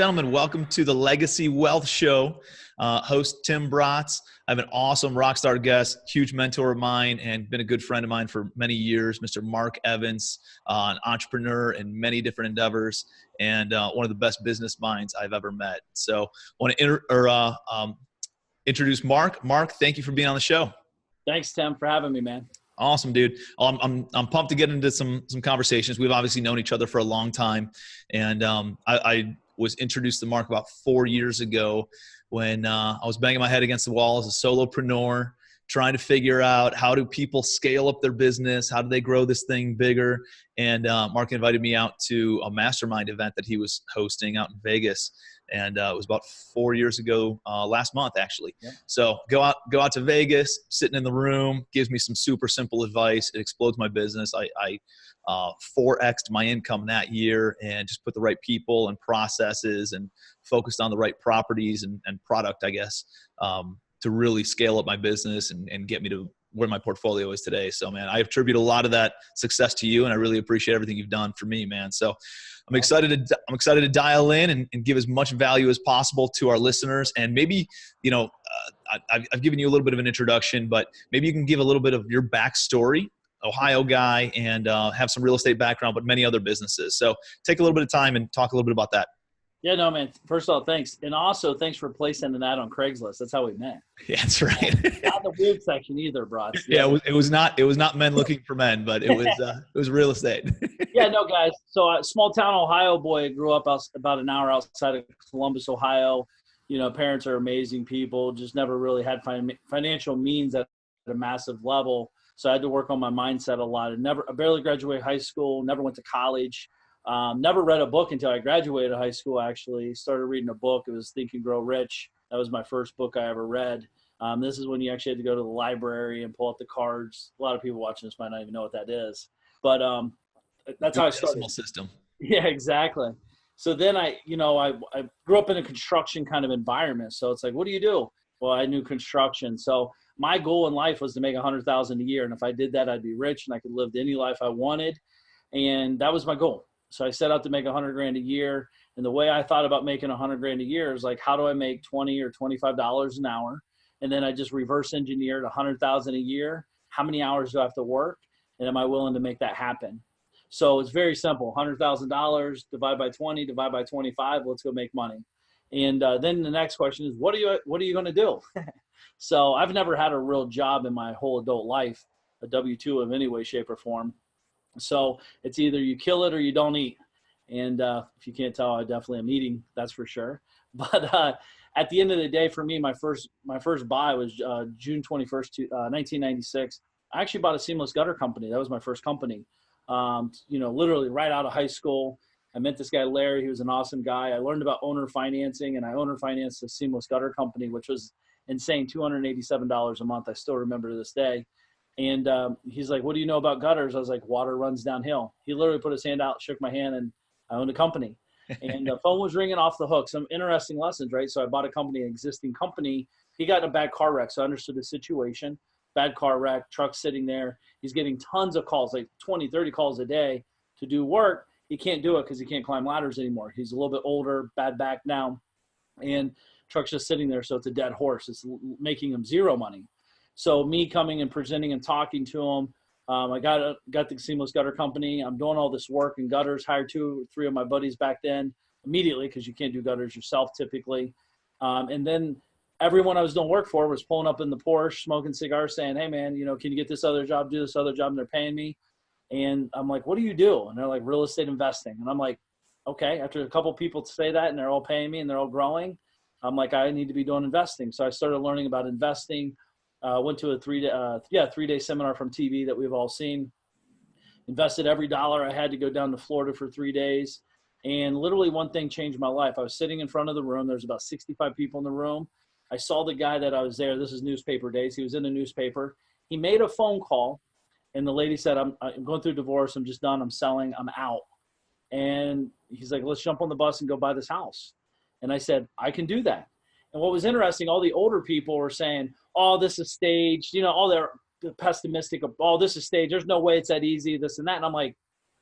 gentlemen, welcome to the Legacy Wealth Show. Host Tim Bratz. I have an awesome rock star guest, huge mentor of mine, and been a good friend of mine for many years, Mr. Mark Evans, an entrepreneur in many different endeavors, and one of the best business minds I've ever met. So I want to introduce Mark. Mark, thank you for being on the show. Thanks, Tim, for having me, man. Awesome, dude. I'm pumped to get into some conversations. We've obviously known each other for a long time, and I was introduced to Mark about 4 years ago when I was banging my head against the wall as a solopreneur, trying to figure out how do people scale up their business, how do they grow this thing bigger. And Mark invited me out to a mastermind event that he was hosting out in Vegas. And it was about 4 years ago, last month, actually. Yeah. So go out to Vegas, sitting in the room, gives me some super simple advice. It explodes my business. I 4x'd my income that year and just put the right people and processes and focused on the right properties and product, I guess, to really scale up my business and get me to where my portfolio is today. So, man, I attribute a lot of that success to you, and I really appreciate everything you've done for me, man. So I'm excited to dial in and give as much value as possible to our listeners. And maybe, I've given you a little bit of an introduction, but maybe you can give a little bit of your backstory, Ohio guy, and have some real estate background, but many other businesses. So take a little bit of time and talk a little bit about that. Yeah, no, man. First of all, thanks. And also, thanks for placing an ad on Craigslist. That's how we met. Yeah, that's right. Not the weird section either, bro. Yeah, it was not men looking for men, but it was real estate. Yeah, no, guys. So small town Ohio boy, grew up about an hour outside of Columbus, Ohio. Parents are amazing people. Just never really had financial means at a massive level. So I had to work on my mindset a lot. I barely graduated high school. Never went to college. Never read a book until I graduated high school, actually. Started reading a book. It was Think and Grow Rich. That was my first book I ever read. This is when you actually had to go to the library and pull out the cards. A lot of people watching this might not even know what that is. But that's how I started. Decimal system. Yeah, exactly. So then I grew up in a construction kind of environment. So it's like, what do you do? Well, I knew construction. So my goal in life was to make $100,000 a year. And if I did that, I'd be rich and I could live any life I wanted. And that was my goal. So I set out to make $100,000 a year. And the way I thought about making $100,000 a year is like, how do I make $20 or $25 an hour? And then I just reverse engineered $100,000 a year. How many hours do I have to work? And am I willing to make that happen? So it's very simple. $100,000 divide by 20, divide by 25. Let's go make money. And then the next question is, what are you going to do? So I've never had a real job in my whole adult life, a W-2 of any way, shape, or form. So it's either you kill it or you don't eat. And if you can't tell, I definitely am eating, that's for sure. But at the end of the day, for me, my first buy was June 21st, 1996. I actually bought a seamless gutter company. That was my first company. Literally right out of high school. I met this guy, Larry. He was an awesome guy. I learned about owner financing, and I owner financed a seamless gutter company, which was insane, $287 a month. I still remember to this day. And he's like, what do you know about gutters? I was like, water runs downhill. He literally put his hand out, shook my hand, and I owned a company. And the phone was ringing off the hook. Some interesting lessons, right? So I bought a company, an existing company. He got in a bad car wreck, so I understood the situation. Bad car wreck, truck sitting there. He's getting tons of calls, like 20, 30 calls a day to do work. He can't do it because he can't climb ladders anymore. He's a little bit older, bad back now. And truck's just sitting there, so it's a dead horse. It's making him zero money. So me coming and presenting and talking to him, I got the seamless gutter company. I'm doing all this work in gutters, hired 2 or 3 of my buddies back then immediately because you can't do gutters yourself typically. And then everyone I was doing work for was pulling up in the Porsche, smoking cigars, saying, hey, man, can you get this other job, do this other job, and they're paying me. And I'm like, what do you do? And they're like, real estate investing. And I'm like, okay. After a couple people say that and they're all paying me and they're all growing, I'm like, I need to be doing investing. So I started learning about investing. Went to a 3-day seminar from TV that we've all seen. Invested every dollar I had to go down to Florida for 3 days. And literally one thing changed my life. I was sitting in front of the room. There's about 65 people in the room. I saw the guy that I was there. This is newspaper days. He was in a newspaper. He made a phone call. And the lady said, I'm going through divorce. I'm just done. I'm selling. I'm out. And he's like, let's jump on the bus and go buy this house. And I said, I can do that. And what was interesting, all the older people were saying, oh, this is staged, all they're pessimistic, oh, this is staged, there's no way it's that easy, this and that. And I'm like,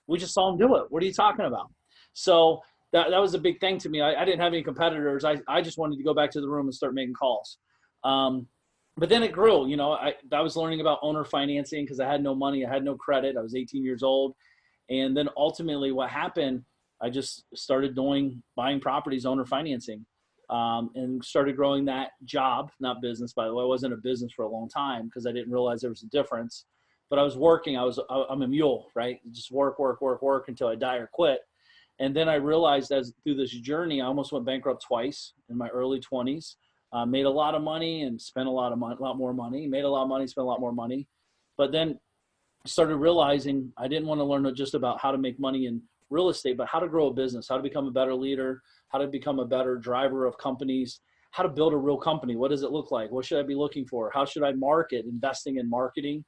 we just saw him do it. What are you talking about? So that was a big thing to me. I didn't have any competitors. I just wanted to go back to the room and start making calls. But then it grew, I was learning about owner financing because I had no money. I had no credit. I was 18 years old. And then ultimately what happened, I just started buying properties, owner financing, and started growing that job, not business, by the way. I wasn't a business for a long time because I didn't realize there was a difference. But I was working. I'm a mule, right? Just work until I die or quit. And then I realized through this journey, I almost went bankrupt twice in my early 20s. Made a lot of money and spent a lot more money. Made a lot of money, spent a lot more money. But then I started realizing I didn't want to learn just about how to make money in real estate, but how to grow a business, how to become a better leader, how to become a better driver of companies, how to build a real company. What does it look like? What should I be looking for? How should I market? Investing in marketing.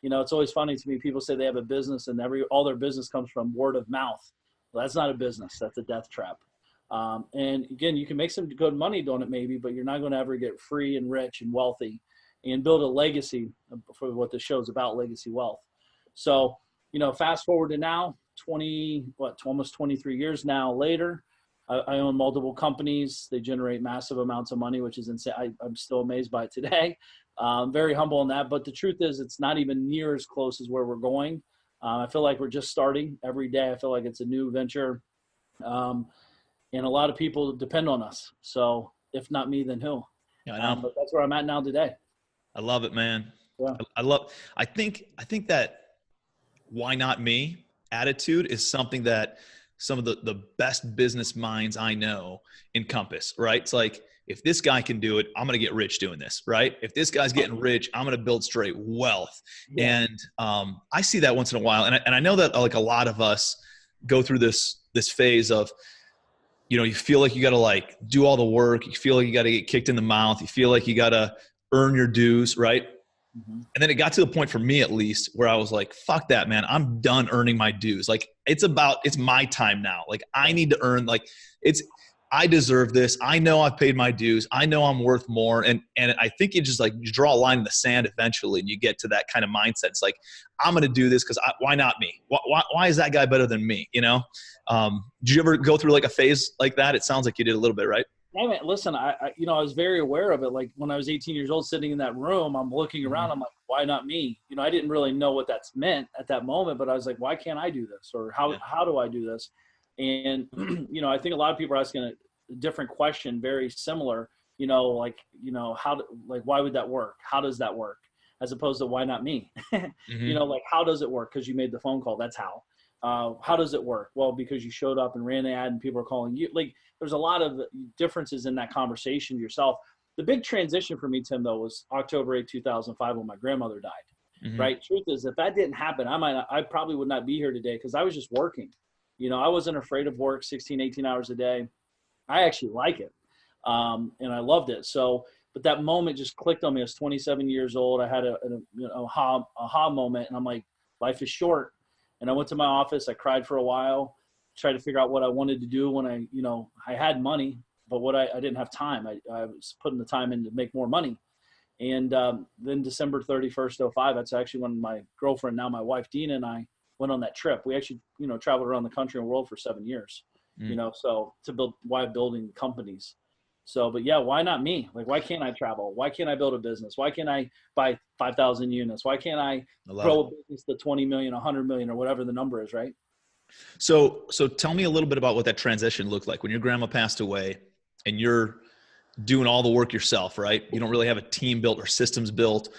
It's always funny to me. People say they have a business and all their business comes from word of mouth. Well, that's not a business. That's a death trap. And again, you can make some good money doing it maybe, but you're not going to ever get free and rich and wealthy and build a legacy for what the show's about, legacy wealth. So, fast forward to now, almost 23 years now later, I own multiple companies. They generate massive amounts of money, which is insane. I'm still amazed by it today. Very humble in that. But the truth is, it's not even near as close as where we're going. I feel like we're just starting every day. I feel like it's a new venture. And a lot of people depend on us. So if not me, then who? Yeah, I know. But that's where I'm at now today. I love it, man. Yeah. I think that why not me attitude is something that some of the best business minds I know encompass, right? It's like, if this guy can do it, I'm going to get rich doing this, right? If this guy's getting rich, I'm going to build straight wealth. Yeah. And I see that once in a while. And I know that like a lot of us go through this phase of, you feel like you got to like do all the work. You feel like you got to get kicked in the mouth. You feel like you got to earn your dues, right? Mm-hmm. And then it got to the point for me, at least, where I was like, fuck that, man. I'm done earning my dues. Like it's my time now. Like I need to earn, I deserve this. I know I've paid my dues. I know I'm worth more. And I think you just like, you draw a line in the sand eventually and you get to that kind of mindset. It's like, I'm going to do this because why not me? Why is that guy better than me? Did you ever go through like a phase like that? It sounds like you did a little bit, right? Hey man, listen, I was very aware of it. Like when I was 18 years old, sitting in that room, I'm looking around. I'm like, why not me? I didn't really know what that's meant at that moment, but I was like, why can't I do this? Or how do I do this? And, I think a lot of people are asking a different question, very similar, why would that work? How does that work? As opposed to why not me? Mm-hmm. How does it work? Because you made the phone call. That's how. How does it work? Well, because you showed up and ran the ad and people are calling you. Like there's a lot of differences in that conversation yourself. The big transition for me, Tim, though, was October 8, 2005 when my grandmother died. Mm-hmm. Right. Truth is, if that didn't happen, I probably would not be here today because I was just working. I wasn't afraid of work 16, 18 hours a day. I actually like it. And I loved it. So, but that moment just clicked on me. I was 27 years old. I had an aha moment and I'm like, life is short. And I went to my office. I cried for a while, tried to figure out what I wanted to do when I had money, but I didn't have time. I was putting the time in to make more money. And then December 31st, 2005, that's actually when my girlfriend, now my wife, Dina, and I went on that trip. We actually, traveled around the country and world for 7 years, so why building companies. So, but yeah, why not me? Like, why can't I travel? Why can't I build a business? Why can't I buy 5,000 units? Why can't I grow a business to 20 million, 100 million, or whatever the number is, right? So tell me a little bit about what that transition looked like when your grandma passed away and you're doing all the work yourself, right? You don't really have a team built or systems built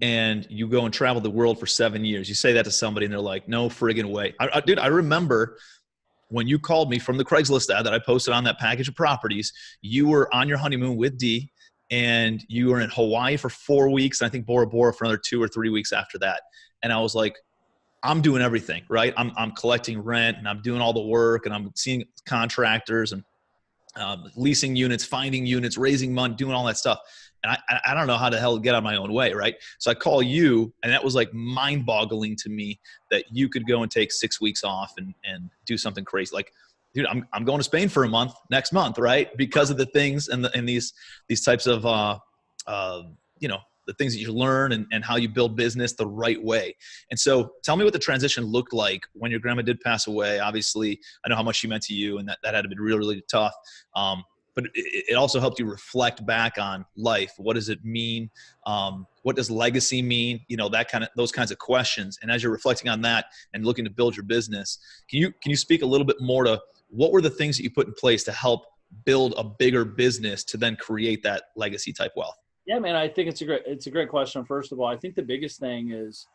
and you go and travel the world for 7 years. You say that to somebody and they're like, no friggin' way. Dude, I remember when you called me from the Craigslist ad that I posted on that package of properties, you were on your honeymoon with Dee and you were in Hawaii for 4 weeks. And I think Bora Bora for another 2 or 3 weeks after that. And I was like, I'm doing everything, right? I'm collecting rent and I'm doing all the work and I'm seeing contractors and leasing units, finding units, raising money, doing all that stuff. And I don't know how the hell to get out of my own way, right? So I call you, and that was like mind-boggling to me that you could go and take 6 weeks off and do something crazy. Like, dude, I'm going to Spain for a month next month, right? Because of the things and these types of the things that you learn and how you build business the right way. And so tell me what the transition looked like when your grandma did pass away. Obviously, I know how much she meant to you, and that had to be really, really tough. But it also helped you reflect back on life. What does it mean? What does legacy mean? Those kinds of questions. And as you're reflecting on that and looking to build your business, can you speak a little bit more to what were the things that you put in place to help build a bigger business to then create that legacy type wealth? Yeah, man, I think it's a great question. First of all, I think the biggest thing is,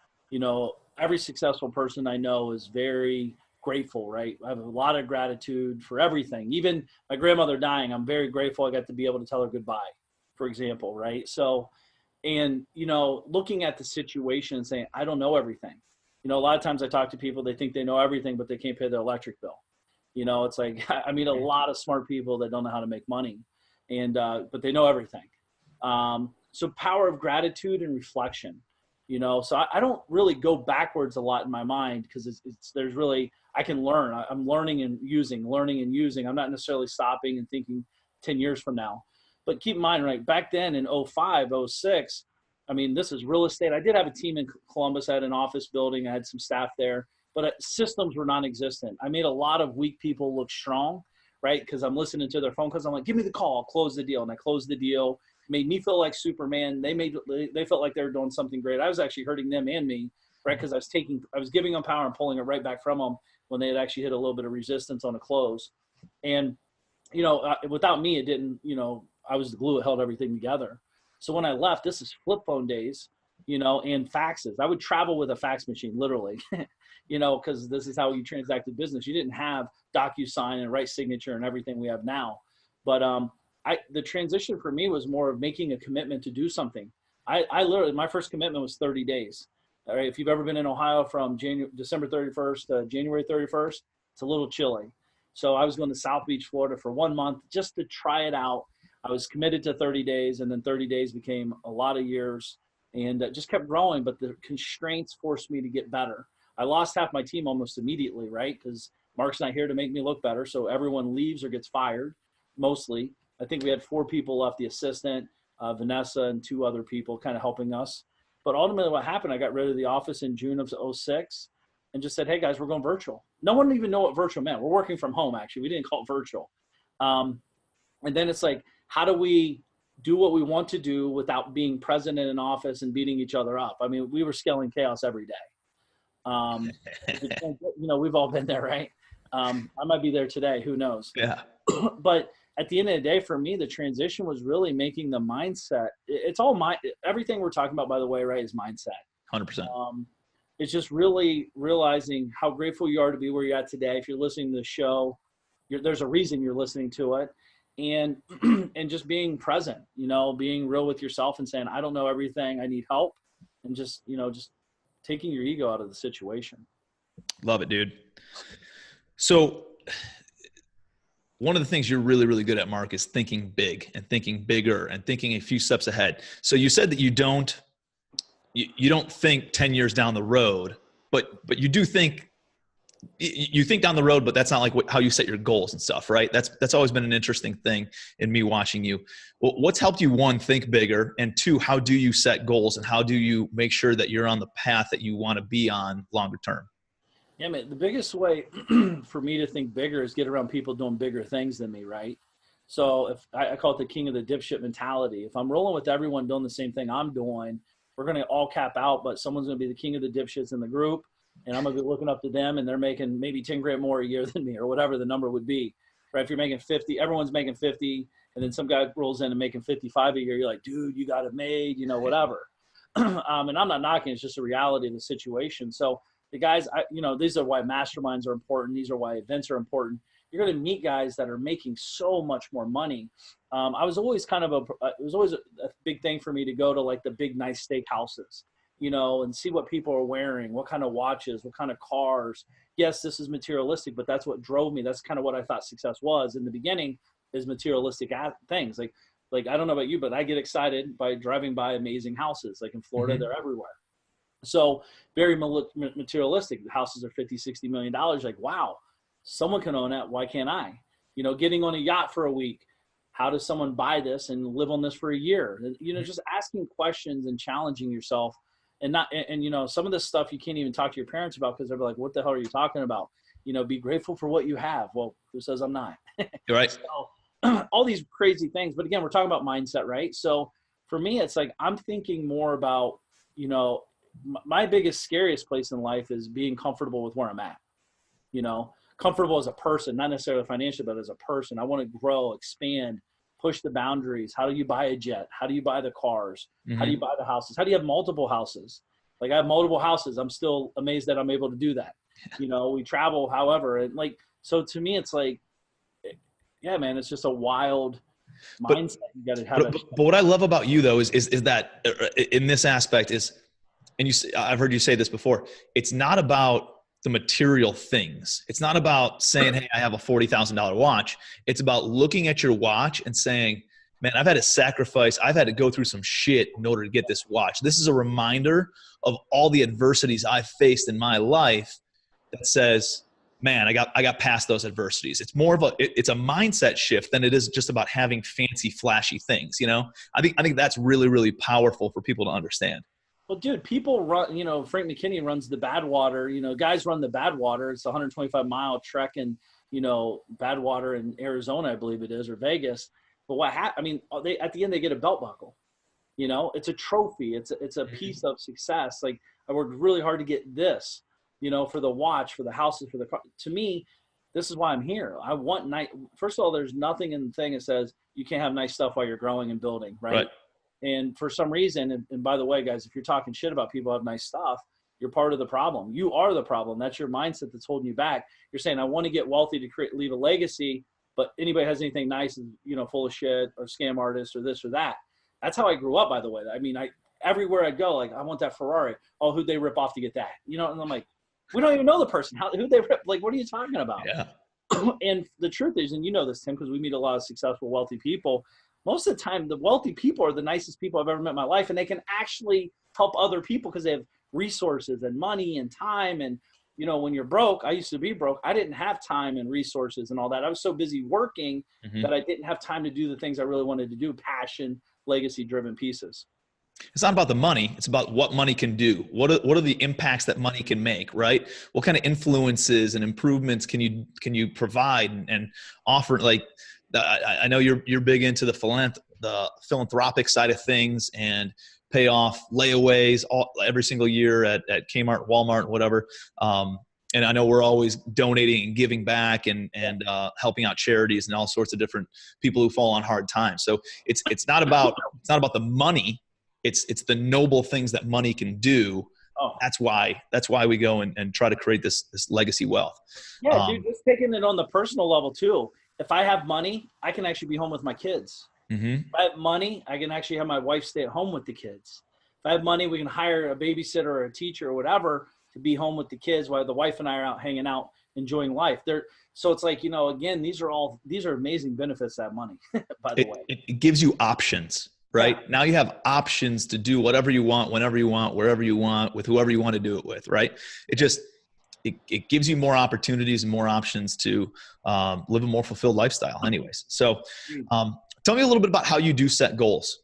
every successful person I know is very grateful, right? I have a lot of gratitude for everything. Even my grandmother dying, I'm very grateful I got to be able to tell her goodbye, for example, right? So, and, looking at the situation and saying, I don't know everything. A lot of times I talk to people, they think they know everything, but they can't pay their electric bill. It's like, I meet a lot of smart people that don't know how to make money, but they know everything. So power of gratitude and reflection, so I don't really go backwards a lot in my mind, because there's really, I can learn. I'm learning and using. I'm not necessarily stopping and thinking 10 years from now. But keep in mind, right, back then in 05, 06, this is real estate. I did have a team in Columbus. I had an office building. I had some staff there, but systems were non-existent. I made a lot of weak people look strong, right? Because I'm listening to their phone calls. I'm like, give me the call, I'll close the deal. And I closed the deal. Made me feel like Superman. They felt like they were doing something great. I was actually hurting them and me, right? Because I was giving them power and pulling it right back from them when they had actually hit a little bit of resistance on a close. And, without me, it didn't, I was the glue that held everything together. So when I left, this is flip phone days, and faxes. I would travel with a fax machine, literally, because this is how you transacted business. You didn't have DocuSign and right signature and everything we have now. But the transition for me was more of making a commitment to do something. I literally, my first commitment was 30 days. All right. If you've ever been in Ohio from December 31st to January 31st, it's a little chilly. So I was going to South Beach, Florida for 1 month just to try it out. I was committed to 30 days, and then 30 days became a lot of years, and just kept growing. But the constraints forced me to get better. I lost half my team almost immediately, right? Because Mark's not here to make me look better. So everyone leaves or gets fired, mostly. I think we had 4 people left, the assistant, Vanessa, and 2 other people kind of helping us. But ultimately what happened, I got rid of the office in June of 06 and just said, hey, guys, we're going virtual. No one even know what virtual meant. We're working from home, actually. We didn't call it virtual. And then it's like, how do we do what we want to do without being present in an office and beating each other up? We were scaling chaos every day. We've all been there, right? I might be there today. Who knows? Yeah. But at the end of the day, for me, the transition was really making the mindset. It's all everything we're talking about, by the way, right, is mindset. 100%. It's just really realizing how grateful you are to be where you're at today. If you're listening to the show, there's a reason you're listening to it. And just being present, being real with yourself and saying, I don't know everything, I need help. And just taking your ego out of the situation. Love it, dude. So one of the things you're really, really good at, Mark, is thinking big and thinking bigger and thinking a few steps ahead. So you said that you don't think 10 years down the road, but you do think, you think down the road, but that's not like how you set your goals and stuff, right? That's always been an interesting thing in me watching you. Well, what's helped you, 1, think bigger, and 2, how do you set goals and how do you make sure that you're on the path that you want to be on longer term? Yeah, man, the biggest way for me to think bigger is get around people doing bigger things than me, right? So if I call it the king of the dipshit mentality. If I'm rolling with everyone doing the same thing I'm doing, we're going to all cap out, but someone's going to be the king of the dipshits in the group. And I'm going to be looking up to them, and they're making maybe 10 grand more a year than me, or whatever the number would be, right? If you're making 50, everyone's making 50, and then some guy rolls in and making 55 a year. You're like, dude, you got it made, whatever. And I'm not knocking. It's just a reality of the situation. So the guys, these are why masterminds are important. These are why events are important. You're going to meet guys that are making so much more money. It was always a big thing for me to go to like the big, nice steakhouses, and see what people are wearing, what kind of watches, what kind of cars. Yes, this is materialistic, but that's what drove me. That's kind of what I thought success was in the beginning, is materialistic things. Like I don't know about you, but I get excited by driving by amazing houses. Like in Florida, they're everywhere. So very materialistic. The houses are $50, $60 million. Like, wow, someone can own that. Why can't I? Getting on a yacht for a week. How does someone buy this and live on this for a year? You know, just asking questions and challenging yourself, and not, and you know, some of this stuff you can't even talk to your parents about because they're like, what the hell are you talking about? You know, be grateful for what you have. Well, who says I'm not? You're right. So, all these crazy things. But again, we're talking about mindset, right? So for me, it's like, I'm thinking more about, you know, my biggest, scariest place in life is being comfortable with where I'm at, you know, comfortable as a person, not necessarily financially, but as a person. I want to grow, expand, push the boundaries. How do you buy a jet? How do you buy the cars? How do you buy the houses? How do you have multiple houses? Like, I have multiple houses. I'm still amazed that I'm able to do that. You know, we travel, however, and like, so to me, it's like, yeah, man, it's just a wild mindset. You got to have it. But what I love about you though, is that in this aspect is, and I've heard you say this before, it's not about the material things. It's not about saying, hey, I have a $40,000 watch. It's about looking at your watch and saying, man, I've had to sacrifice. I've had to go through some shit in order to get this watch. This is a reminder of all the adversities I've faced in my life that says, man, I got past those adversities. It's more of it's a mindset shift than it is just about having fancy, flashy things. You know, I think that's really, really powerful for people to understand. Well, dude, people run, you know, Frank McKinney runs the Badwater, you know, guys run the Badwater. It's a 125-mile trek in, you know, Badwater in Arizona, I believe it is, or Vegas. But I mean, they, at the end, they get a belt buckle, you know, it's a trophy. It's a piece of success. Like, I worked really hard to get this, you know, for the watch, for the houses, for the car. To me, this is why I'm here. I want first of all, there's nothing in the thing that says you can't have nice stuff while you're growing and building. Right. And for some reason, and by the way, guys, if you're talking shit about people who have nice stuff, you're part of the problem. You are the problem. That's your mindset that's holding you back. You're saying, I want to get wealthy to leave a legacy, but anybody has anything nice is, you know, full of shit or scam artist or this or that. That's how I grew up, by the way. I mean, everywhere I go, like, I want that Ferrari. Oh, who'd they rip off to get that? You know, and I'm like, we don't even know the person. Who'd they rip? Like, what are you talking about? Yeah. And the truth is, and you know this, Tim, because we meet a lot of successful, wealthy people. Most of the time, the wealthy people are the nicest people I've ever met in my life, and they can actually help other people because they have resources and money and time. And, you know, when you're broke, I used to be broke. I didn't have time and resources and all that. I was so busy working that I didn't have time to do the things I really wanted to do, passion, legacy-driven pieces. It's not about the money. It's about what money can do. What are the impacts that money can make, right? What kind of influences and improvements can you provide and offer? Like, I know you're big into the philanthropic side of things and pay off layaways every single year at Kmart, Walmart, whatever. And I know we're always donating and giving back and helping out charities and all sorts of different people who fall on hard times. So it's not about the money. It's the noble things that money can do. Oh. That's why we go and try to create this legacy wealth. Yeah, dude, just taking it on the personal level too. If I have money, I can actually be home with my kids. If I have money, I can actually have my wife stay at home with the kids. If I have money, we can hire a babysitter or a teacher or whatever to be home with the kids while the wife and I are out hanging out, enjoying life. So it's like, you know, again, these are amazing benefits of that money, by the way. It gives you options, right? Yeah. Now you have options to do whatever you want, whenever you want, wherever you want, with whoever you want to do it with, right? It gives you more opportunities and more options to live a more fulfilled lifestyle anyways. So tell me a little bit about how you do set goals.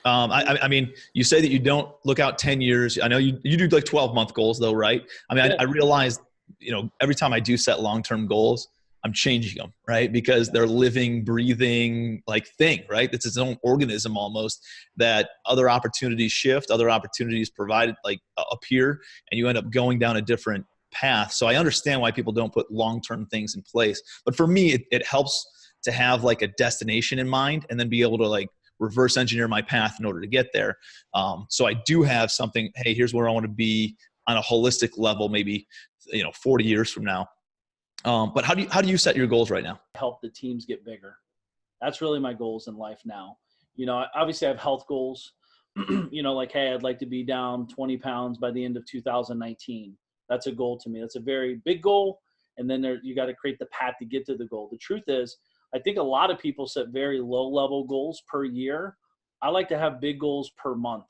I mean, you say that you don't look out 10 years. I know you do like 12-month goals though, right? I mean, I realize, you know, every time I do set long-term goals, I'm changing them, right? Because they're living, breathing like thing, right? It's its own organism almost, that other opportunities shift, other opportunities provided like appear, and you end up going down a different path. So I understand why people don't put long-term things in place. But for me, it helps to have like a destination in mind and then be able to like reverse engineer my path in order to get there. So I do have something, hey, here's where I want to be on a holistic level, maybe, you know, 40 years from now. But how do you set your goals right now? Help the teams get bigger. That's really my goals in life now. You know, obviously I have health goals, you know, like, hey, I'd like to be down 20 pounds by the end of 2019. That's a goal to me. That's a very big goal. And then you got to create the path to get to the goal. The truth is, I think a lot of people set very low level goals per year. I like to have big goals per month.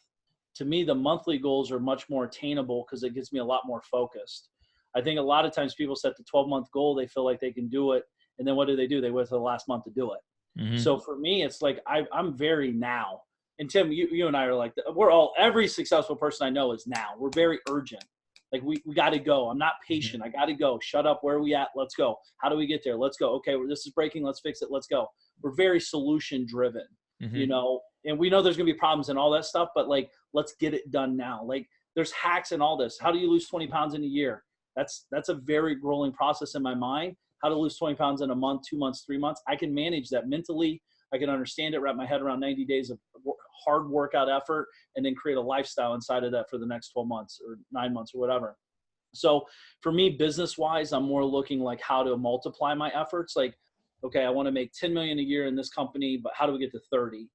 To me, the monthly goals are much more attainable because it gets me a lot more focused. I think a lot of times people set the 12-month goal, they feel like they can do it. And then what do? They wait for the last month to do it. Mm-hmm. So for me, it's like, I'm very now. And Tim, you and I are like, every successful person I know is now. We're very urgent. Like we got to go. I'm not patient. I got to go. Shut up. Where are we at? Let's go. How do we get there? Let's go. Okay, this is breaking. Let's fix it. Let's go. We're very solution driven, Mm-hmm. and we know there's going to be problems and all that stuff, but like, let's get it done now. Like there's hacks and all this. How do you lose 20 pounds in a year? That's a very rolling process in my mind. How to lose 20 pounds in a month, 2 months, 3 months. I can manage that mentally. I can understand it, wrap my head around 90 days of hard workout effort, and then create a lifestyle inside of that for the next 12 months or 9 months or whatever. So for me, business wise, I'm more looking like how to multiply my efforts. Like, okay, I want to make 10 million a year in this company, but how do we get to 30?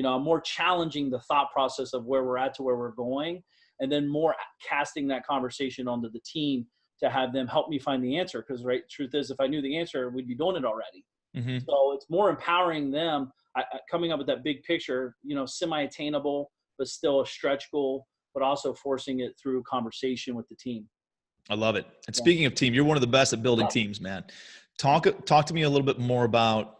I'm more challenging the thought process of where we're at to where we're going, and then more casting that conversation onto the team to have them help me find the answer. Because truth is, if I knew the answer, we'd be doing it already. Mm-hmm. So it's more empowering them, coming up with that big picture, semi-attainable, but still a stretch goal, but also forcing it through conversation with the team. I love it. And speaking of team, you're one of the best at building teams, man. Talk to me a little bit more about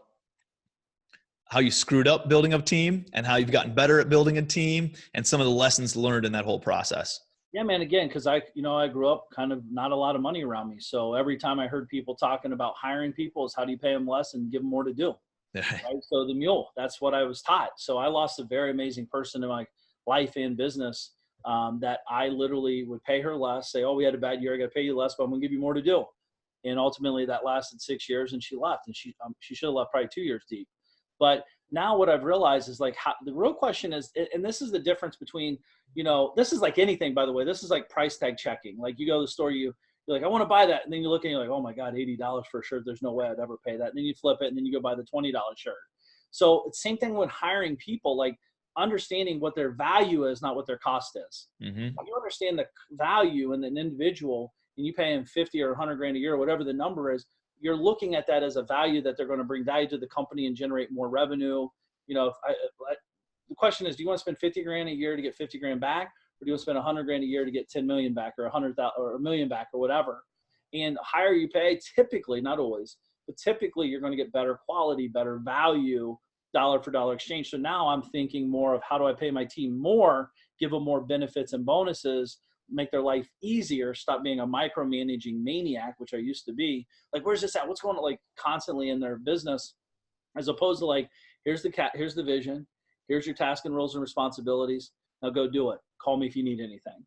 how you screwed up building a team and how you've gotten better at building a team and some of the lessons learned in that whole process. Yeah, man. Again, because I grew up kind of not a lot of money around me. So every time I heard people talking about hiring people is how do you pay them less and give them more to do? Right? So the mule, that's what I was taught. So I lost a very amazing person in my life and business that I literally would pay her less, say, oh, we had a bad year, I got to pay you less, but I'm going to give you more to do. And ultimately that lasted 6 years and she left, and she should have left probably 2 years deep. But now what I've realized is like the real question is, and this is the difference between, this is like anything, by the way, this is like price tag checking. Like you go to the store, you're like, I want to buy that. And then you look and you're like, oh my God, $80 for a shirt. There's no way I'd ever pay that. And then you flip it and then you go buy the $20 shirt. So it's same thing with hiring people, like understanding what their value is, not what their cost is. Mm-hmm. If you understand the value in an individual and you pay them 50 or 100 grand a year, or whatever the number is, you're looking at that as a value that they're going to bring value to the company and generate more revenue. The question is, do you want to spend 50 grand a year to get 50 grand back? Or do you want to spend 100 grand a year to get 10 million back, or 100,000 or a million back, or whatever? And the higher you pay, typically, not always, but typically you're going to get better quality, better value, dollar for dollar exchange. So now I'm thinking more of how do I pay my team more, give them more benefits and bonuses, make their life easier, stop being a micromanaging maniac, which I used to be. Like, where's this at? What's going on? Like constantly in their business, as opposed to like, here's the vision. Here's your task and roles and responsibilities. Now go do it. Call me if you need anything.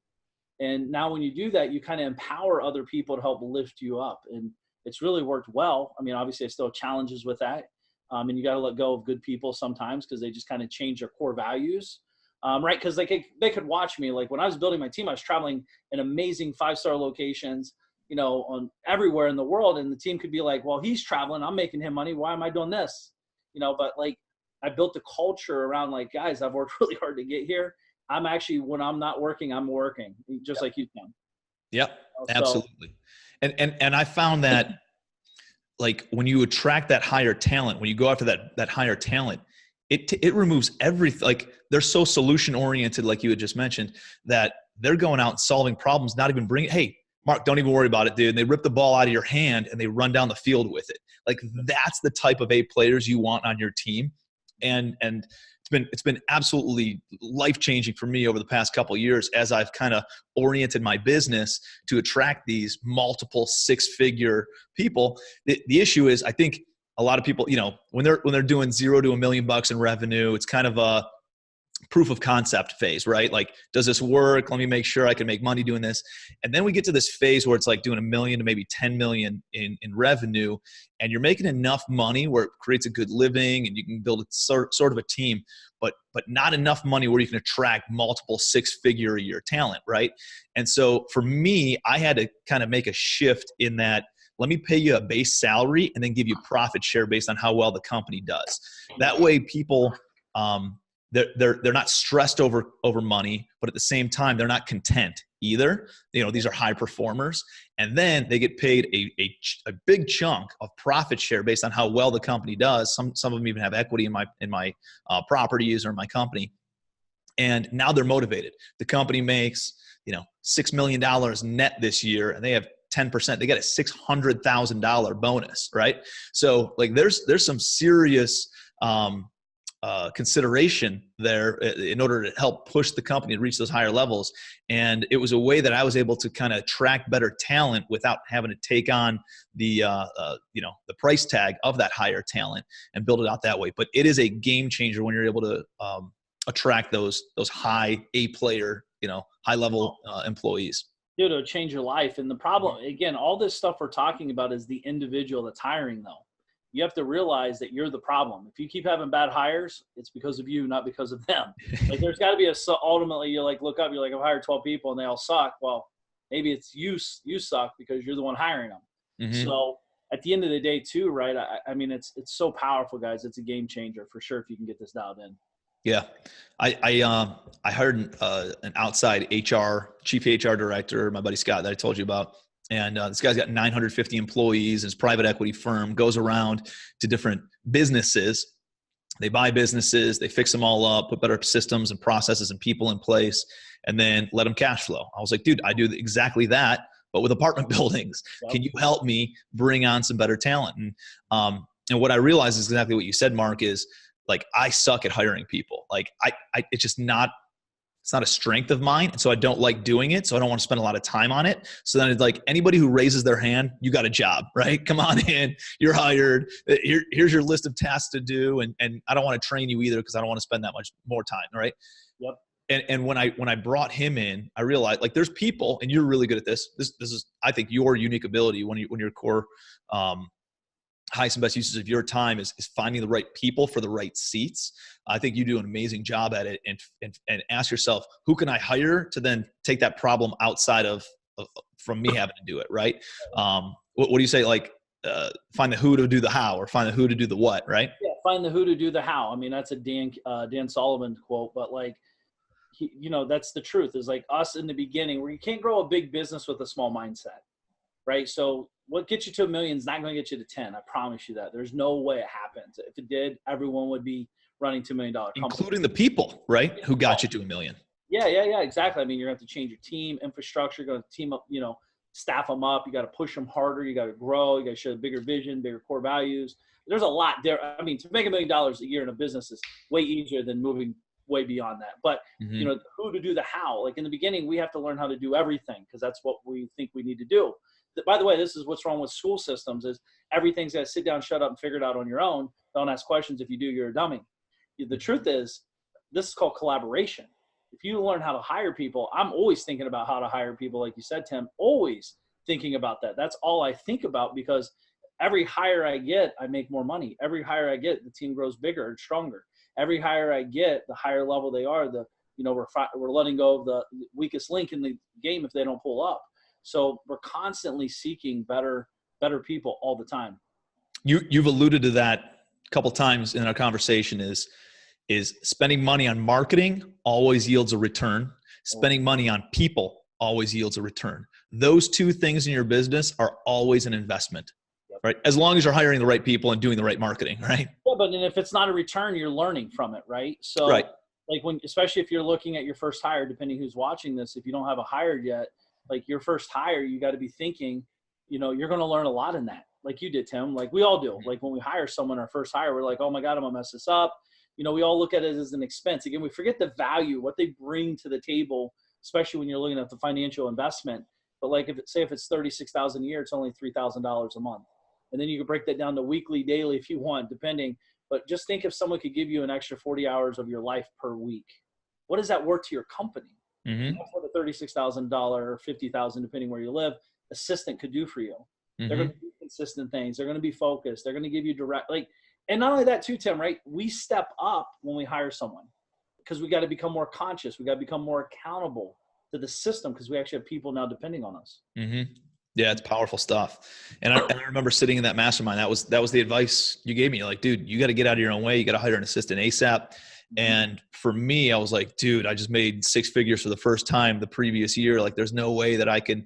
And now when you do that, you kind of empower other people to help lift you up. And it's really worked well. I mean, obviously I still have challenges with that. And you got to let go of good people sometimes because they just kind of change their core values. Right. Because they could watch me. Like when I was building my team, I was traveling in amazing 5-star locations, on everywhere in the world. And the team could be like, well, he's traveling, I'm making him money, why am I doing this? But like I built a culture around like, guys, I've worked really hard to get here. I'm actually, when I'm not working, I'm working, just like you can. Yep, absolutely. And I found that like when you attract that higher talent, when you go after that higher talent, it removes everything. Like they're so solution oriented, like you had just mentioned, that they're going out and solving problems, not even bringing, hey, Mark, don't even worry about it, dude. And they rip the ball out of your hand and they run down the field with it. Like that's the type of A players you want on your team. And it's been absolutely life-changing for me over the past couple of years as I've kind of oriented my business to attract these multiple 6-figure people. The issue is, I think a lot of people, when they're doing $0 to $1 million in revenue, it's kind of a proof of concept phase, right? Like, does this work? Let me make sure I can make money doing this. And then we get to this phase where it's like doing $1 million to maybe 10 million in revenue, and you're making enough money where it creates a good living and you can build a sort of a team, but not enough money where you can attract multiple 6-figure a year talent, right? And so for me, I had to kind of make a shift in that. Let me pay you a base salary and then give you profit share based on how well the company does. That way people, they're not stressed over money, but at the same time, they're not content either. These are high performers. And then they get paid a big chunk of profit share based on how well the company does. Some of them even have equity in my properties or in my company. And now they're motivated. The company makes, $6 million net this year, and they have 10%. They get a $600,000 bonus, right? So like there's some serious consideration there in order to help push the company to reach those higher levels. And it was a way that I was able to kind of attract better talent without having to take on the price tag of that higher talent and build it out that way. But it is a game changer when you're able to attract those high A player, high level employees. Dude, it'll change your life. And the problem, again, all this stuff we're talking about is the individual that's hiring, though. You have to realize that you're the problem. If you keep having bad hires, it's because of you, not because of them. Like, there's got to be ultimately, you're like, look up, you're like, I've hired 12 people and they all suck. Well, maybe it's you suck because you're the one hiring them. Mm-hmm. So at the end of the day too, right? I mean, it's so powerful, guys. It's a game changer for sure if you can get this dialed in. Yeah. I hired an outside chief HR director, my buddy Scott, that I told you about. And this guy's got 950 employees. His private equity firm goes around to different businesses. They buy businesses, they fix them all up, put better systems and processes and people in place, and then let them cash flow. I was like, dude, I do exactly that, but with apartment buildings. Yep. Can you help me bring on some better talent? And what I realized is exactly what you said, Mark, is like, I suck at hiring people. Like it's just not, it's not a strength of mine. And so I don't like doing it. So I don't want to spend a lot of time on it. So then it's like, anybody who raises their hand, you got a job, right? Come on in, you're hired. Here's your list of tasks to do. And I don't want to train you either, because I don't want to spend that much more time. Right. Yep. And when I brought him in, I realized, like, there's people, and you're really good at this. This is, I think, your unique ability when your core, highest and best uses of your time is finding the right people for the right seats. I think you do an amazing job at it, and ask yourself, who can I hire to then take that problem outside of from me having to do it, right? What do you say? Like, find the who to do the how, or find the who to do the what, right? Yeah, find the who to do the how. I mean, that's a Dan Sullivan quote, but like, that's the truth. Is like us in the beginning, where you can't grow a big business with a small mindset, right? So what gets you to $1 million is not going to get you to 10. I promise you that. There's no way it happens. If it did, everyone would be running $2 million companies. Including the people, right? Who got you to $1 million. Yeah, exactly. I mean, you're going to have to change your team, infrastructure, you're going to team up, staff them up. You got to push them harder. You got to grow. You got to show a bigger vision, bigger core values. There's a lot there. I mean, to make $1 million a year in a business is way easier than moving way beyond that. But, who to do the how. Like, in the beginning, we have to learn how to do everything, because that's what we think we need to do. By the way, this is what's wrong with school systems, is everything's got to sit down, shut up, and figure it out on your own. Don't ask questions. If you do, you're a dummy. The truth is, this is called collaboration. If you learn how to hire people, I'm always thinking about how to hire people. Like you said, Tim, always thinking about that. That's all I think about, because every hire I get, I make more money. Every hire I get, the team grows bigger and stronger. Every hire I get, the higher level they are, we're letting go of the weakest link in the game if they don't pull up. So we're constantly seeking better people all the time. You've alluded to that a couple times in our conversation, is spending money on marketing always yields a return. Spending money on people always yields a return. Those two things in your business are always an investment, right? As long as you're hiring the right people and doing the right marketing, right? Yeah, but then if it's not a return, you're learning from it, right? So right. Like, especially if you're looking at your first hire, depending who's watching this, if you don't have a hire yet, like your first hire, you got to be thinking, you're going to learn a lot in that. Like you did, Tim, like we all do. Like when we hire someone, our first hire, we're like, oh my God, I'm gonna mess this up. We all look at it as an expense. Again, we forget the value, what they bring to the table, especially when you're looking at the financial investment. But like, if it's $36,000 a year, it's only $3,000 a month. And then you can break that down to weekly, daily, if you want, depending. But just think if someone could give you an extra 40 hours of your life per week, what is that worth to your company? Mm-hmm. That's what a $36,000 or $50,000, depending where you live, assistant could do for you. Mm-hmm. They're going to do consistent things. They're going to be focused. They're going to give you direct, and not only that too, Tim, right? We step up when we hire someone, because we got to become more conscious. We got to become more accountable to the system, because we actually have people now depending on us. Mm-hmm. Yeah, it's powerful stuff. And I remember sitting in that mastermind. That was the advice you gave me. You're like, dude, you got to get out of your own way. You got to hire an assistant ASAP. And for me, I was like, dude, I just made 6 figures for the first time the previous year. Like, there's no way that I could,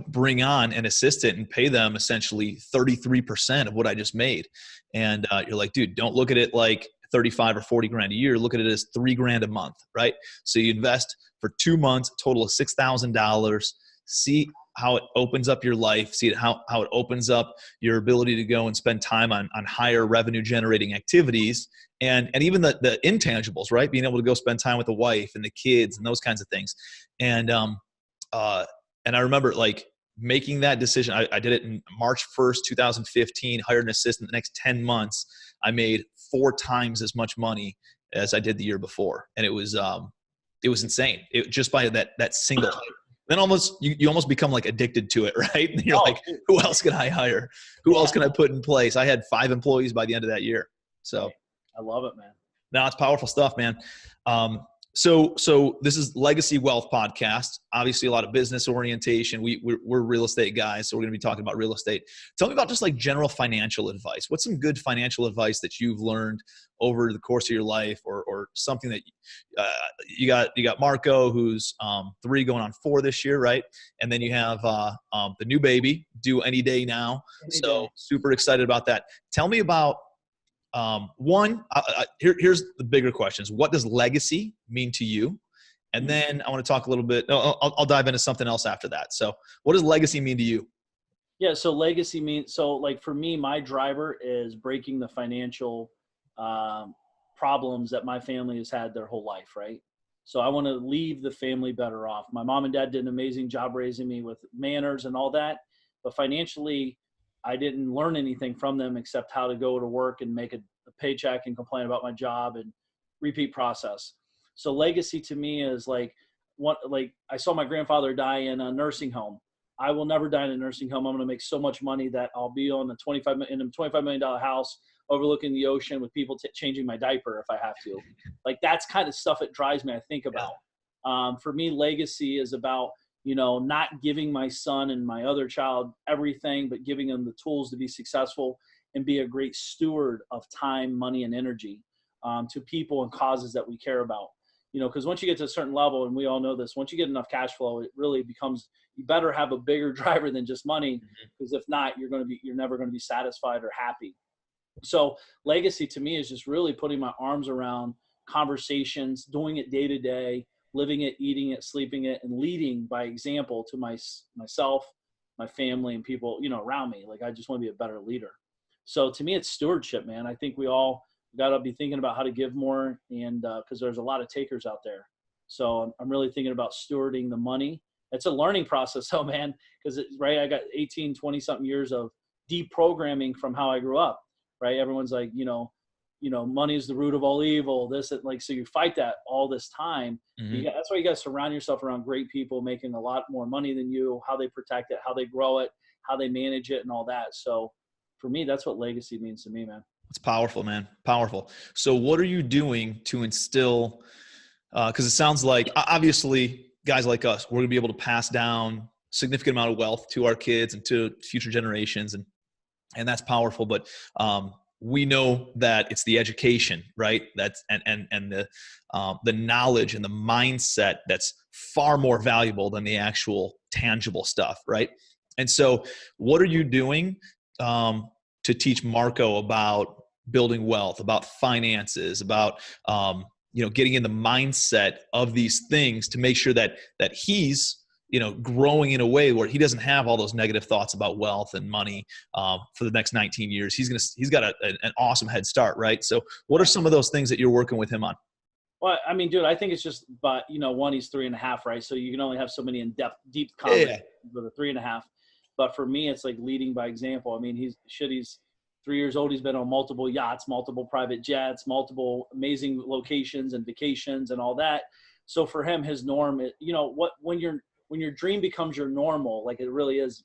bring on an assistant and pay them essentially 33% of what I just made. And you're like, dude, don't look at it like 35 or 40 grand a year. Look at it as $3,000 a month, right? So you invest for 2 months, a total of $6,000. See how it opens up your life, see how it opens up your ability to go and spend time on higher revenue generating activities, and even the intangibles, right? Being able to go spend time with the wife and the kids and those kinds of things. And I remember like making that decision. I did it in March 1st, 2015, hired an assistant. The next 10 months, I made 4 times as much money as I did the year before. And it was insane. Just by that single hire. Then you almost become like addicted to it, right? And you're like, who else can I hire? Who else can I put in place? I had 5 employees by the end of that year. So I love it, man. no, it's powerful stuff, man. So this is Legacy Wealth Podcast. Obviously, a lot of business orientation. We're real estate guys, so we're going to be talking about real estate. Tell me about just like general financial advice. What's some good financial advice that you've learned over the course of your life, or something that you got Marco, who's 3 going on 4 this year, right? And then you have the new baby due any day now. Super excited about that. Tell me about here's the bigger questions. What does legacy mean to you? And then I want to talk a little bit. I'll dive into something else after that. So what does legacy mean to you? Yeah. So legacy means, so like for me, my driver is breaking the financial problems that my family has had their whole life. Right. So I want to leave the family better off. My mom and dad did an amazing job raising me with manners and all that, but financially, I didn't learn anything from them except how to go to work and make a paycheck and complain about my job and repeat process. So legacy to me is like I saw my grandfather die in a nursing home. I will never die in a nursing home. I'm going to make so much money that I'll be on the $25 million house overlooking the ocean with people changing my diaper if I have to. Like that's kind of stuff that drives me. I think about. For me, legacy is about not giving my son and my other child everything, but giving them the tools to be successful and be a great steward of time, money, and energy to people and causes that we care about. Because once you get to a certain level, and we all know this, once you get enough cash flow, it really becomes, you better have a bigger driver than just money, because if not, you're never going to be satisfied or happy. So legacy to me is just really putting my arms around conversations, doing it day to day, living it, eating it, sleeping it, and leading by example to myself, my family, and people, around me. Like I just want to be a better leader. So to me, it's stewardship, man. I think we all got to be thinking about how to give more, and because there's a lot of takers out there. So I'm really thinking about stewarding the money. It's a learning process, though, man, because right, I got 18, 20 something years of deprogramming from how I grew up. Right, everyone's like, money is the root of all evil. So you fight that all this time. That's why you got to surround yourself around great people making a lot more money than you, how they protect it, how they grow it, how they manage it, and all that. So for me, that's what legacy means to me, man. It's powerful, man. Powerful. So what are you doing to instill, because it sounds like obviously guys like us, we're going to be able to pass down significant amount of wealth to our kids and to future generations. And that's powerful. But we know that it's the education, right? That's and the knowledge and the mindset that's far more valuable than the actual tangible stuff, right? And so, what are you doing to teach Marco about building wealth, about finances, about getting in the mindset of these things to make sure that he's growing in a way where he doesn't have all those negative thoughts about wealth and money for the next 19 years. He's got an awesome head start, right? So what are some of those things that you're working with him on? Well, I mean, dude, I think it's just, but one, he's 3.5, right? So you can only have so many deep conversations with a 3.5. But for me, it's like leading by example. I mean, he's 3 years old. He's been on multiple yachts, multiple private jets, multiple amazing locations and vacations and all that. So for him, his norm, when your dream becomes your normal, like it really is,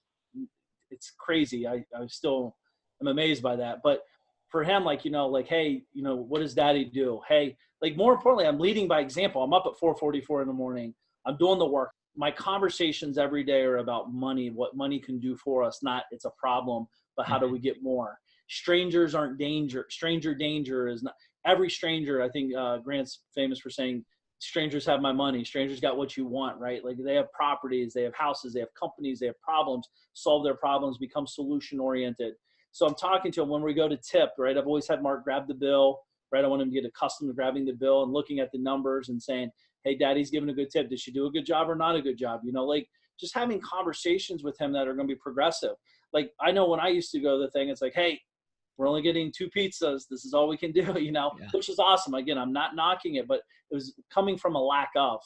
it's crazy. I still am amazed by that. But for him, hey, what does daddy do? Hey, like more importantly, I'm leading by example. I'm up at 4:44 in the morning. I'm doing the work. My conversations every day are about money, what money can do for us. Not it's a problem, but how do we get more? Strangers aren't danger. Stranger danger is not every stranger. I think Grant's famous for saying, strangers have my money. Strangers got what you want, right? Like they have properties, they have houses, they have companies, they have problems. Solve their problems, become solution oriented. So I'm talking to him when we go to tip, right? I've always had Mark grab the bill, right? I want him to get accustomed to grabbing the bill and looking at the numbers and saying, hey, daddy's giving a good tip. Did she do a good job or not a good job? just having conversations with him that are going to be progressive. Like, I know when I used to go to the thing, it's like, hey, we're only getting 2 pizzas. This is all we can do, you know, which is awesome. Again, I'm not knocking it, but it was coming from a lack of,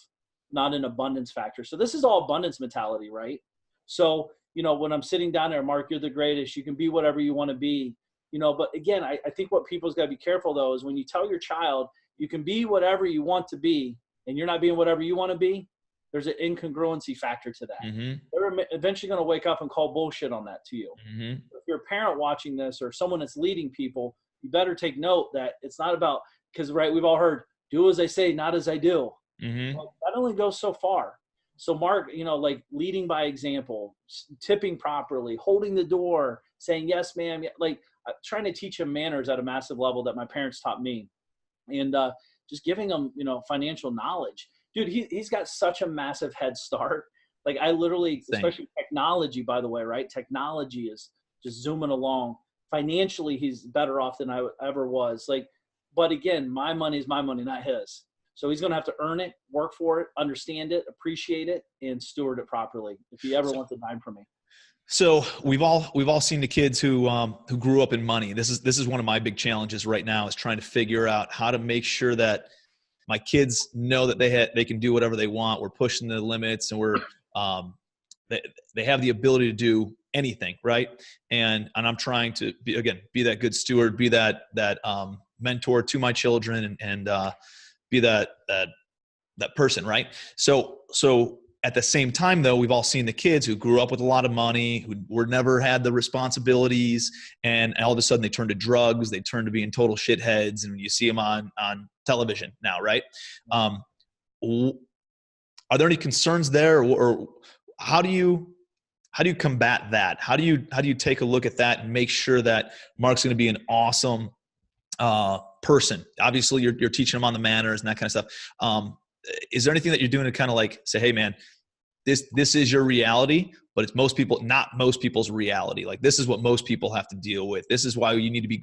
not an abundance factor. So this is all abundance mentality, right? So, you know, when I'm sitting down there, Mark, you're the greatest. You can be whatever you want to be, you know, but again, I think what people's got to be careful though, is when you tell your child you can be whatever you want to be and you're not being whatever you want to be, there's an incongruency factor to that. They're eventually going to wake up and call bullshit on that to you. If you're a parent watching this or someone that's leading people, you better take note that it's not about, because, right, we've all heard, do as I say, not as I do. Well, that only goes so far. So Mark, you know, like leading by example, tipping properly, holding the door, saying, yes, ma'am. Like trying to teach him manners at a massive level that my parents taught me. And just giving him, you know, financial knowledge. Dude, he's got such a massive head start. Like I literally, especially technology, by the way, right? Technology is just zooming along. Financially, he's better off than I ever was. Like, but again, my money is my money, not his. So he's going to have to earn it, work for it, understand it, appreciate it, and steward it properly if he ever wants a dime from me. So we've all seen the kids who grew up in money. This is one of my big challenges right now, is trying to figure out how to make sure that my kids know that they can do whatever they want. We're pushing the limits, and they have the ability to do anything, right? And I'm trying to be that good steward, be that mentor to my children, and be that person, right? So at the same time, though, we've all seen the kids who grew up with a lot of money, who never had the responsibilities, and all of a sudden they turn to drugs, they turn to being total shitheads, and you see them on television now, right? Are there any concerns there, or how do you combat that? How do you take a look at that and make sure that Mark's going to be an awesome person? Obviously, you're teaching him on the manners and that kind of stuff. Is there anything that you're doing to kind of like say, hey, man, this is your reality, but it's not most people's reality. Like, this is what most people have to deal with. This is why you need to be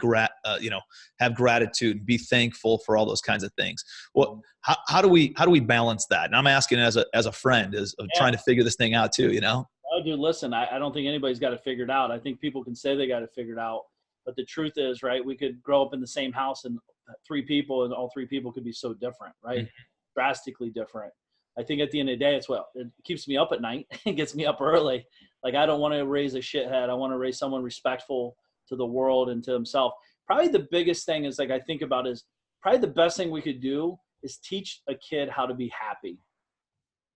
have gratitude and be thankful for all those kinds of things. Well, how do we balance that? And I'm asking as a friend, trying to figure this thing out too, you know? Oh, dude, listen, I don't think anybody's got it figured out. I think people can say they got it figured out, but the truth is, right, we could grow up in the same house and 3 people, and all 3 people could be so different, right? Drastically different. I think at the end of the day, it keeps me up at night. It gets me up early. Like, I don't want to raise a shithead. I want to raise someone respectful to the world and to himself. Probably the biggest thing is, like, I think about is probably the best thing we could do is teach a kid how to be happy.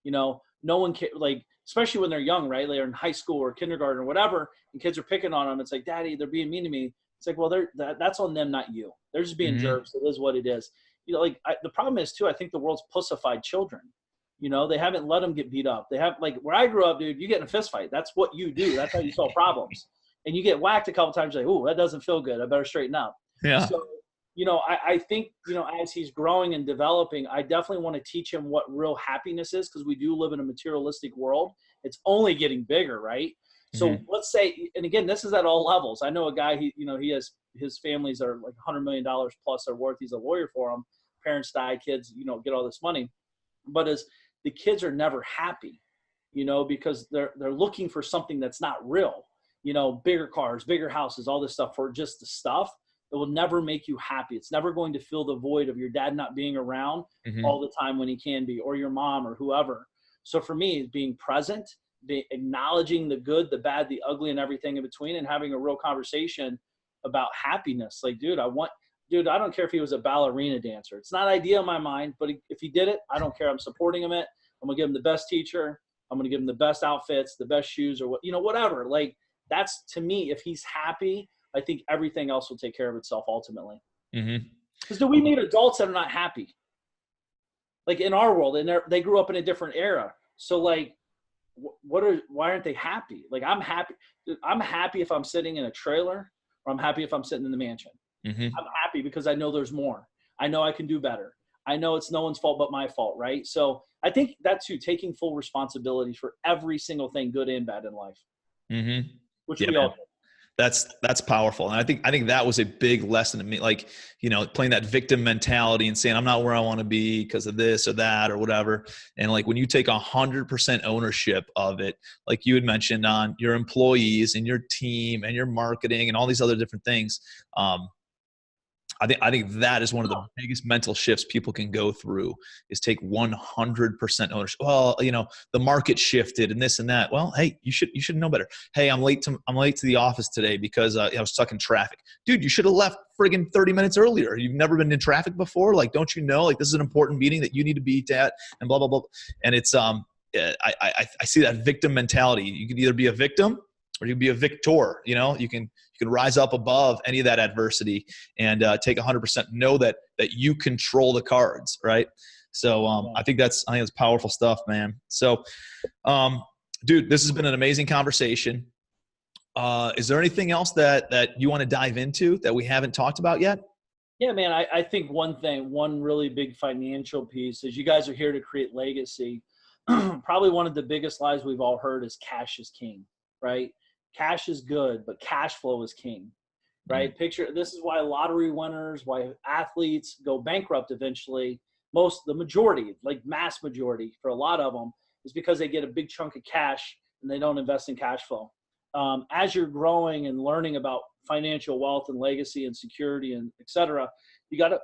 You know, no one can, like, especially when they're young, right? They're in high school or kindergarten or whatever, and kids are picking on them. It's like, Daddy, they're being mean to me. It's like, well, that's on them, not you. They're just being jerks. It is what it is. You know, like the problem is too, I think the world's pussified children. You know, they haven't let them get beat up. They have, like, where I grew up, dude, you get in a fist fight. That's what you do. That's how you solve problems. And you get whacked a couple times, like, oh, that doesn't feel good. I better straighten up. Yeah. So, you know, I think, you know, as he's growing and developing, I definitely want to teach him what real happiness is, because we do live in a materialistic world. It's only getting bigger, right? So let's say, and again, this is at all levels. I know a guy, he has, his families are like $100 million plus their worth. He's a lawyer for them. Parents die, kids, you know, get all this money. But as the kids are never happy, you know, because they're looking for something that's not real, you know, bigger cars, bigger houses, all this stuff for just the stuff. It will never make you happy. It's never going to fill the void of your dad not being around all the time when he can be, or your mom or whoever. So for me, being present, acknowledging the good, the bad, the ugly, and everything in between, and having a real conversation about happiness. Like, dude, I don't care if he was a ballerina dancer. It's not ideal in my mind, but if he did it, I don't care. I'm supporting him. I'm going to give him the best teacher. I'm going to give him the best outfits, the best shoes, or whatever. Like, that's, to me, if he's happy, I think everything else will take care of itself ultimately. Because do we meet adults that are not happy? Like, in our world, and they grew up in a different era. So, like, why aren't they happy? Like, I'm happy. I'm happy if I'm sitting in a trailer, or I'm happy if I'm sitting in the mansion. I'm happy because I know there's more. I know I can do better. I know it's no one's fault but my fault, right? So I think that's taking full responsibility for every single thing, good and bad, in life. Which we all do. That's powerful. And I think that was a big lesson to me, like, playing that victim mentality and saying, I'm not where I want to be because of this or that or whatever. And like, when you take 100% ownership of it, like you had mentioned, on your employees and your team and your marketing and all these other different things, I think that is one of the biggest mental shifts people can go through, is take 100% ownership. Well, the market shifted and this and that. Well, hey, you should know better. Hey, I'm late to the office today because I was stuck in traffic. Dude, you should have left friggin' 30 minutes earlier. You've never been in traffic before. Like, don't you know, like, this is an important meeting that you need to be at, and blah, blah, blah. And it's, I see that victim mentality. You can either be a victim or you can be a victor. You can rise up above any of that adversity and take 100%. Know that you control the cards, right? So I think that's powerful stuff, man. So, dude, this has been an amazing conversation. Is there anything else that you want to dive into that we haven't talked about yet? Yeah, man. I think one really big financial piece is, you guys are here to create legacy. Probably one of the biggest lies we've all heard is cash is king, right? Cash is good, but cash flow is king, right? Mm-hmm. This is why lottery winners, why athletes go bankrupt eventually. The majority, like mass majority for a lot of them, is because they get a big chunk of cash and they don't invest in cash flow. As you're growing and learning about financial wealth and legacy and security and et cetera, you got to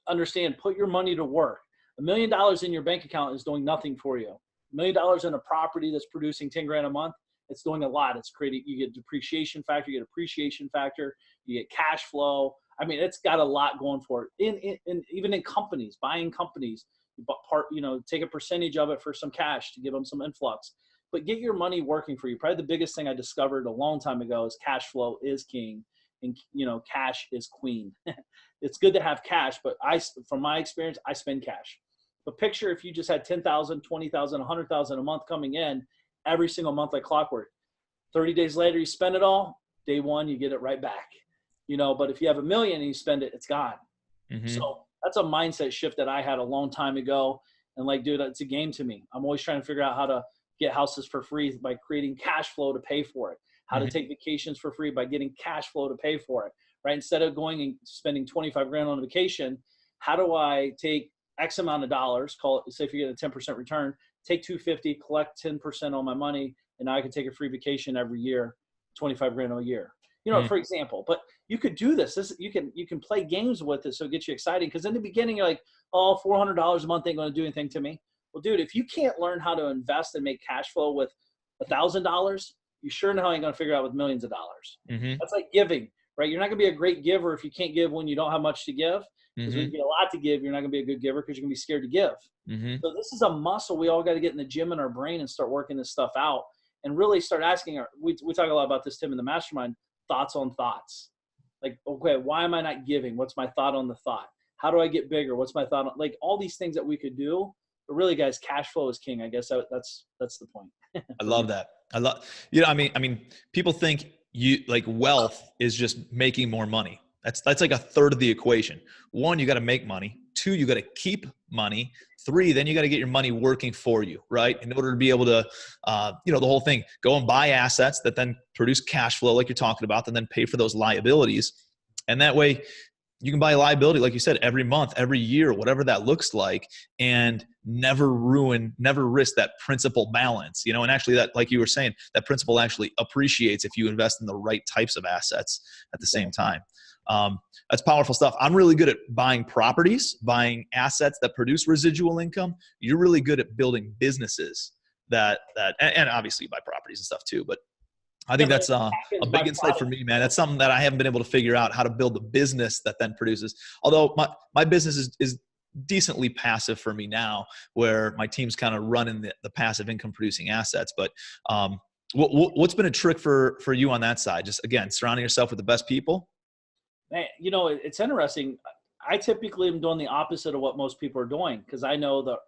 understand, put your money to work. $1 million in your bank account is doing nothing for you. $1 million in a property that's producing 10 grand a month, it's doing a lot. It's creating, you get depreciation factor, you get appreciation factor, you get cash flow. I mean, it's got a lot going for it. Even in companies, buying companies, take a percentage of it for some cash to give them some influx. But get your money working for you. Probably the biggest thing I discovered a long time ago is cash flow is king, and cash is queen. It's good to have cash, but from my experience, I spend cash. But picture if you just had 10,000, 20,000, 100,000 a month coming in every single month like clockwork. 30 days later, you spend it all. Day one, you get it right back. But if you have $1 million and you spend it, it's gone. Mm-hmm. So that's a mindset shift that I had a long time ago. And like, dude, it's a game to me. I'm always trying to figure out how to get houses for free by creating cash flow to pay for it. How to take vacations for free by getting cash flow to pay for it, right? Instead of going and spending 25 grand on a vacation, how do I take X amount of dollars, say if you get a 10% return, take 250, collect 10% on my money, and now I can take a free vacation every year, 25 grand a year, for example. But you could do this. You can play games with it, so it gets you excited. Because in the beginning, you're like, oh, $400 a month ain't going to do anything to me. Well, dude, if you can't learn how to invest and make cash flow with $1,000, you sure know how you're going to figure out with millions of dollars. Mm-hmm. That's like giving, right? You're not going to be a great giver if you can't give when you don't have much to give. Because when you get a lot to give, you're not going to be a good giver because you're going to be scared to give. Mm-hmm. So this is a muscle we all got to get in the gym in our brain and start working this stuff out and really start asking we talk a lot about this, Tim, in the mastermind, thoughts on thoughts. Like, okay, why am I not giving? What's my thought on the thought? How do I get bigger? What's my thought on, like, all these things that we could do. But really, guys, cash flow is king. I guess that's the point. I love that. I mean, people think wealth is just making more money. That's like a third of the equation. 1, you got to make money. 2, you got to keep money. 3, then you got to get your money working for you, right? In order to be able to, the whole thing, go and buy assets that then produce cash flow like you're talking about, and then pay for those liabilities. And that way you can buy a liability, like you said, every month, every year, whatever that looks like, and never risk that principal balance, and actually that, like you were saying, that principal actually appreciates if you invest in the right types of assets at the same time. That's powerful stuff. I'm really good at buying properties, buying assets that produce residual income. You're really good at building businesses and obviously you buy properties and stuff too, but I think that's a big insight for me, man. That's something that I haven't been able to figure out, how to build a business that then produces. Although my business is decently passive for me now, where my team's kind of running the passive income producing assets. But what's been a trick for you on that side? Just, again, surrounding yourself with the best people? Man, it's interesting. I typically am doing the opposite of what most people are doing, because I know that,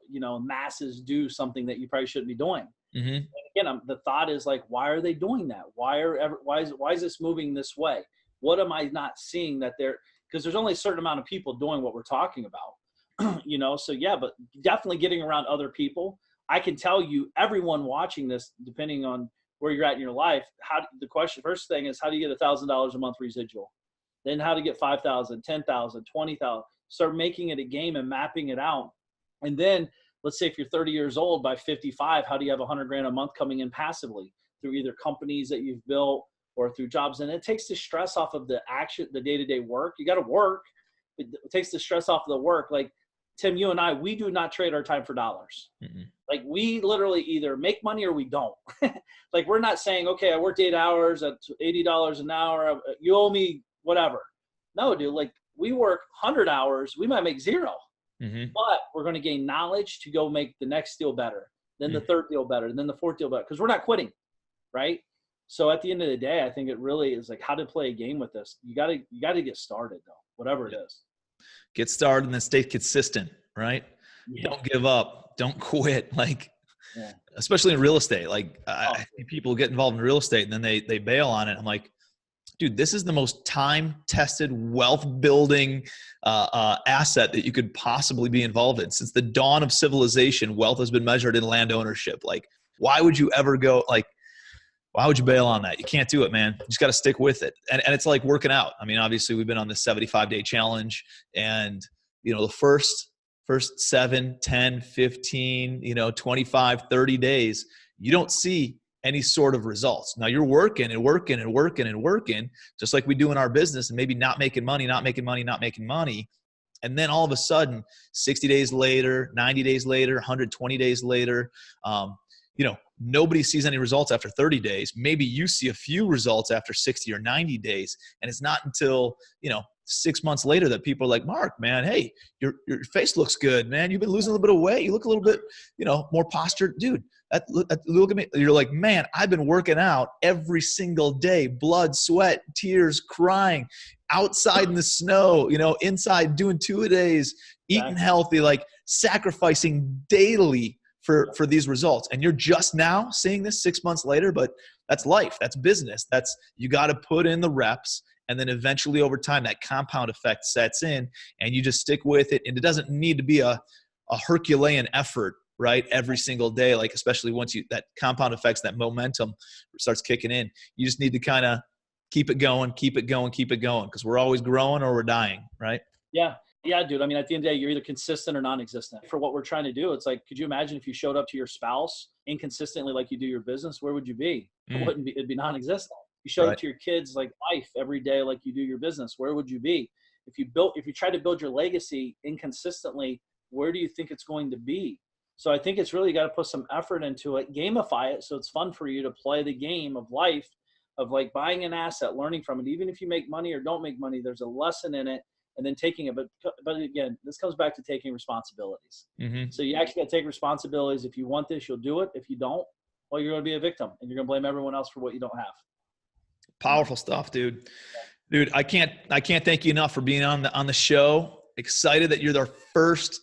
masses do something that you probably shouldn't be doing. Mm-hmm. And again, the thought is like, why are they doing that? Why is this moving this way? What am I not seeing that because there's only a certain amount of people doing what we're talking about, So yeah, but definitely getting around other people. I can tell you, everyone watching this, depending on where you're at in your life, first thing is, how do you get $1,000 a month residual? Then how to get 5,000, 10,000, 20,000. Start making it a game and mapping it out. And then let's say if you're 30 years old, by 55, how do you have 100 grand a month coming in passively through either companies that you've built or through jobs? And it takes the stress off of the action, the day-to-day work. You got to work. It takes the stress off of the work. Like Tim, you and I, we do not trade our time for dollars. Mm-hmm. Like we literally either make money or we don't. Like we're not saying, okay, I worked 8 hours at $80 an hour. You owe me whatever. No, dude, like we work 100 hours. We might make zero, but we're going to gain knowledge to go make the next deal better, then the third deal better, and then the fourth deal better, because we're not quitting, right? So at the end of the day, I think it really is like how to play a game with this. You got to get started though, whatever it is. Get started and then stay consistent, right? Yeah. Don't give up. Don't quit. Like, especially in real estate. Like I see people get involved in real estate and then they bail on it. I'm like, dude, this is the most time-tested wealth building asset that you could possibly be involved in. Since the dawn of civilization, wealth has been measured in land ownership. Like, why would you ever why would you bail on that? You can't do it, man. You just got to stick with it. And it's like working out. I mean, obviously we've been on this 75-day challenge, and, the first 7, 10, 15, 25, 30 days, you don't see any sort of results. Now you're working and working and working and working, just like we do in our business, and maybe not making money. And then all of a sudden, 60 days later, 90 days later, 120 days later, nobody sees any results after 30 days. Maybe you see a few results after 60 or 90 days. And it's not until, 6 months later that people are like, Mark, man, hey, your face looks good, man. You've been losing a little bit of weight. You look a little bit, more postured. Dude, look at me. You're like, man, I've been working out every single day, blood, sweat, tears, crying, outside in the snow, inside doing 2-a-days, eating healthy, like sacrificing daily for these results. And you're just now seeing this 6 months later, but that's life. That's business. You got to put in the reps. And then eventually over time, that compound effect sets in and you just stick with it. And it doesn't need to be a Herculean effort, right? Every single day, like especially once that compound effects, that momentum starts kicking in, you just need to kind of keep it going, because we're always growing or we're dying, right? Yeah. Yeah, dude. I mean, at the end of the day, you're either consistent or non-existent. For what we're trying to do, it's like, could you imagine if you showed up to your spouse inconsistently like you do your business? Where would you be? It'd be non-existent. You showed up to your kids like life every day like you do your business. Where would you be? If you try to build your legacy inconsistently, where do you think it's going to be? So I think it's really, you got to put some effort into it, gamify it so it's fun for you to play the game of life, of like buying an asset, learning from it. Even if you make money or don't make money, there's a lesson in it. And then taking it. But again, this comes back to taking responsibilities. So you actually got to take responsibilities. If you want this, you'll do it. If you don't, well, you're going to be a victim and you're going to blame everyone else for what you don't have. Powerful stuff, dude. Dude, I can't thank you enough for being on the show. Excited that you're the first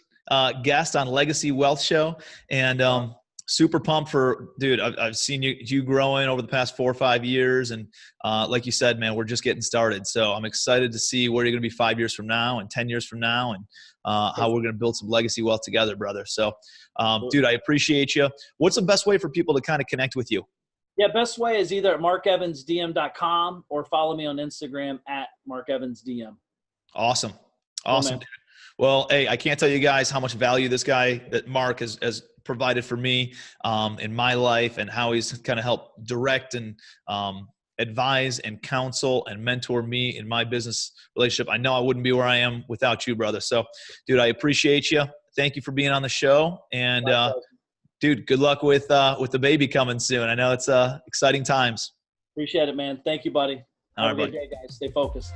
guest on Legacy Wealth Show. And super pumped for, dude, I've seen you growing over the past 4 or 5 years. And like you said, man, we're just getting started. So I'm excited to see where you're going to be 5 years from now and 10 years from now, and how we're going to build some legacy wealth together, brother. So, dude, I appreciate you. What's the best way for people to kind of connect with you? Yeah, best way is either at markevansdm.com or follow me on Instagram at markevansdm. Awesome. Dude. Well, hey, I can't tell you guys how much value that Mark has provided for me in my life, and how he's kind of helped direct and advise and counsel and mentor me in my business relationship. I know I wouldn't be where I am without you, brother. So, dude, I appreciate you. Thank you for being on the show. And dude, good luck with the baby coming soon. I know it's exciting times. Appreciate it, man. Thank you, buddy. All right, Have a good day, guys. Stay focused.